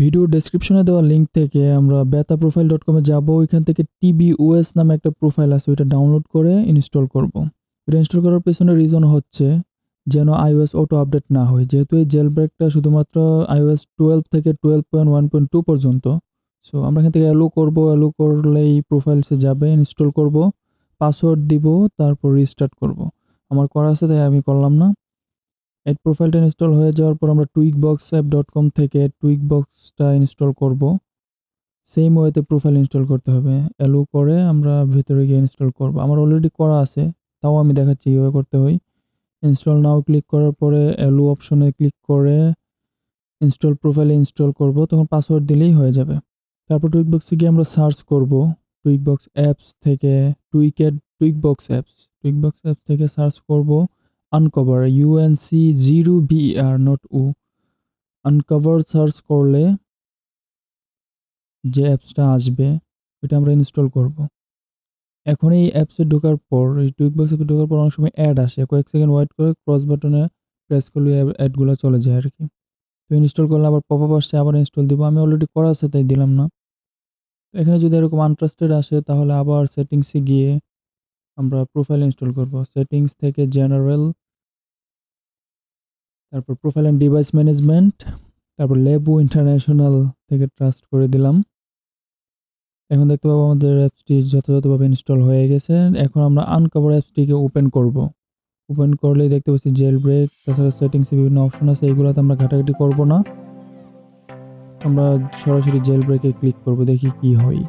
Video ডেসক্রিপশনে দেওয়া link থেকে আমরা betaprofile.com এ যাব। ওইখান থেকে TBOS নামে একটা প্রোফাইল আছে, ওইটা ডাউনলোড করে ইনস্টল করব। এটা ইনস্টল করার পেছনে রিজন হচ্ছে যেন iOS অটো আপডেট না হয়, যেহেতু এই জেলব্রেকটা শুধুমাত্র iOS 12 থেকে 12.1.2 পর্যন্ত। সো আমরা এখান থেকে অ্যালো করব, অ্যালো করলেই প্রোফাইলসে যাবে, ইনস্টল করব, পাসওয়ার্ড দিব, তারপর রিস্টার্ট করব। আমার করা আছে তাই আমি করলাম না। এই প্রোফাইলটা ইনস্টল হয়ে যাওয়ার পর আমরা tweakboxapp.com থেকে tweakboxটা ইনস্টল করব। সেম ওয়েতে প্রোফাইল ইনস্টল করতে হবে। অ্যালো করে আমরা ভেতরে গিয়ে ইনস্টল করব। আমার অলরেডি করা আছে, তাও আমি দেখাচ্ছি কীভাবে করতে হয়। ইনস্টল নাও ক্লিক করার পরে অ্যালো অপশনে ক্লিক করে ইনস্টল প্রোফাইলে ইনস্টল করব, তখন পাসওয়ার্ড দিলেই হয়ে যাবে। তারপর টুইকবক্সে গিয়ে আমরা সার্চ করব। টুইকবক্স অ্যাপস থেকে টুইকবক্স অ্যাপস থেকে সার্চ করব Unc0ver, UNC0ver, not uh. Unc0ver search করলে যে অ্যাপসটা আসবে ওইটা আমরা ইনস্টল করব। এখন এই অ্যাপসে ঢোকার পর, এই টুইকবক্স অ্যাপে ঢোকার পর অনেক সময় অ্যাড আসে, কয়েক সেকেন্ড ওয়েট করে ক্রস বাটনে প্রেস করলে অ্যাডগুলো চলে যায় আর কি। তো ইনস্টল করলে আবার পপআপ আসছে, আবার ইনস্টল দিব। আমি অলরেডি করা আছে তাই দিলাম না। এখানে যদি এরকম আনট্রাস্টেড আসে তাহলে আবার সেটিংসে গিয়ে আমরা প্রোফাইল ইনস্টল করব। সেটিংস থেকে জেনারেল, তারপর প্রোফাইল অ্যান্ড ডিভাইস ম্যানেজমেন্ট, তারপর লেবু ইন্টারন্যাশনাল থেকে ট্রাস্ট করে দিলাম। এখন দেখতে পাবো আমাদের অ্যাপসটি যথাযথভাবে ইনস্টল হয়ে গেছে। এখন আমরা Unc0ver অ্যাপসটিকে ওপেন করব। ওপেন করলেই দেখতে পাচ্ছি জেল ব্রেক, তাছাড়া সেটিংসে বিভিন্ন অপশন আছে, এইগুলোতে আমরা ঘাটাঘাটি করব না। আমরা সরাসরি জেল ব্রেকে ক্লিক করব, দেখি কি হয়।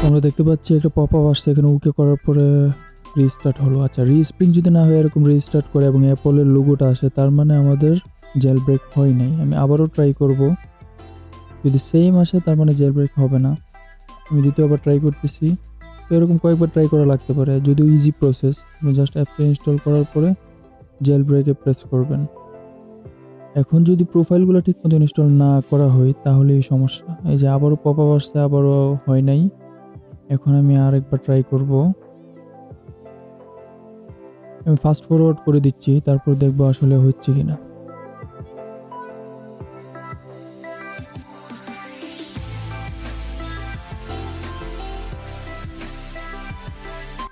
আমরা দেখতে পাচ্ছি একটা পপআপ আসছে, এখানে ওকে করার পরে রিস্টার্ট হলো। আচ্ছা, রিস্প্রিং যদি না হয় এরকম রিস্টার্ট করে এবং অ্যাপলের লোগোটা আসে, তার মানে আমাদের জেল ব্রেক হয় নাই। আমি আবারও ট্রাই করব, যদি সেম আসে তার মানে জেল ব্রেক হবে না। আমি দ্বিতীয়বার ট্রাই করতেছি। তো এরকম কয়েকবার ট্রাই করা লাগতে পারে, যদিও ইজি প্রসেস। আপনি জাস্ট অ্যাপটা ইনস্টল করার পরে জেল ব্রেকে প্রেস করবেন। এখন যদি প্রোফাইলগুলো ঠিকমতো ইনস্টল না করা হয় তাহলে এই সমস্যা। এই যে আবারও পপআপ আসছে, আবারও হয় নাই। এখন আমি আরেকবার ট্রাই করব। আমি ফাস্ট ফরওয়ার্ড করে দিচ্ছি, তারপর দেখব আসলে হচ্ছে কিনা।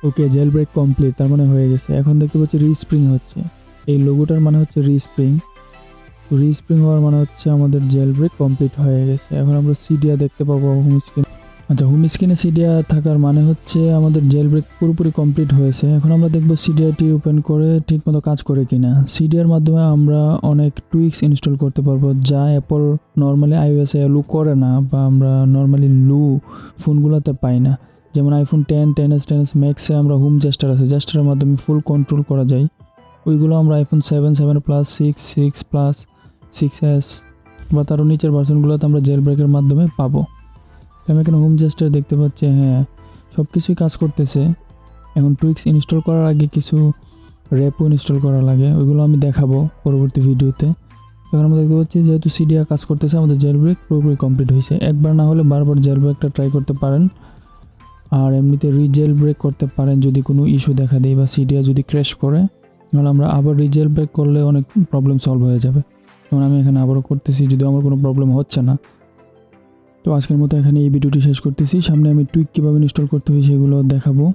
ওকে, জেল ব্রেক কমপ্লিট, তার মানে হয়ে গেছে। এখন দেখতে পাচ্ছি রিস্প্রিং হচ্ছে, এই লোগোটার মানে হচ্ছে রিস্প্রিং। তো রিস্প্রিং হওয়ার মানে হচ্ছে আমাদের জেল ব্রেক কমপ্লিট হয়ে গেছে। এখন আমরা সিডিয়া দেখতে পাবো হোম স্ক্রিন। আচ্ছা, হোম স্ক্রিনে সিডিয়া থাকার মানে হচ্ছে আমাদের জেল ব্রেক পুরোপুরি কমপ্লিট হয়েছে। এখন আমরা দেখব সিডিয়াটি ওপেন করে ঠিকমতো কাজ করে কিনা। সিডিয়ার মাধ্যমে আমরা অনেক টুইক্স ইনস্টল করতে পারবো, যা অ্যাপল নর্মালি iOS এ লু করে না, বা আমরা নর্মালি লু ফোনগুলোতে পাই না। যেমন iPhone 10, 10s, 10s ম্যাক্সে আমরা হোম জেস্টার আছে, জেস্টারের মাধ্যমে ফুল কন্ট্রোল করা যায়। ওইগুলো আমরা iPhone 7, 7 Plus, 6, 6 Plus, 6s বা তারও নিচের ভার্সনগুলোতে আমরা জেল ব্রেকের মাধ্যমে পাবো। আমি এখানে হোম জেস্টার দেখতে পাচ্ছি, হ্যাঁ সব কিছুই কাজ করতেছে। এখন টুইক্স ইনস্টল করার আগে কিছু র্যাপও ইনস্টল করা লাগে, ওইগুলো আমি দেখাবো পরবর্তী ভিডিওতে। এখন আমরা দেখতে পাচ্ছি যেহেতু সিডিয়া কাজ করতেছে, আমাদের জেল ব্রেক পুরোপুরি কমপ্লিট হয়েছে। একবার না হলে বারবার জেল ব্রেকটা ট্রাই করতে পারেন। আর এমনিতে রিজেল ব্রেক করতে পারেন যদি কোনো ইস্যু দেখা দেয় বা সিডিয়া যদি ক্র্যাশ করে, নাহলে আমরা আবার রিজেল ব্রেক করলে অনেক প্রবলেম সলভ হয়ে যাবে। যেমন আমি এখানে আবারও করতেছি, যদিও আমার কোনো প্রবলেম হচ্ছে না। তো আজকের মতো এখানে এই ভিডিওটি শেষ করতেছি। সামনে আমি টুইক কীভাবে ইনস্টল করতে হয় সেগুলো দেখাবো।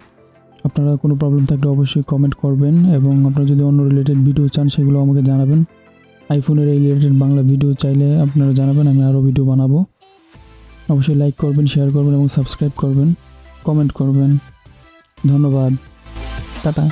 আপনারা কোনো প্রবলেম থাকলে অবশ্যই কমেন্ট করবেন, এবং আপনারা যদি অন্য রিলেটেড ভিডিও চান সেগুলো আমাকে জানাবেন। আইফোনের এই রিলেটেড বাংলা ভিডিও চাইলে আপনারা জানাবেন, আমি আরও ভিডিও বানাবো। অবশ্যই লাইক করবেন, শেয়ার করবেন এবং সাবস্ক্রাইব করবেন, কমেন্ট করবেন। ধন্যবাদ, টাটা।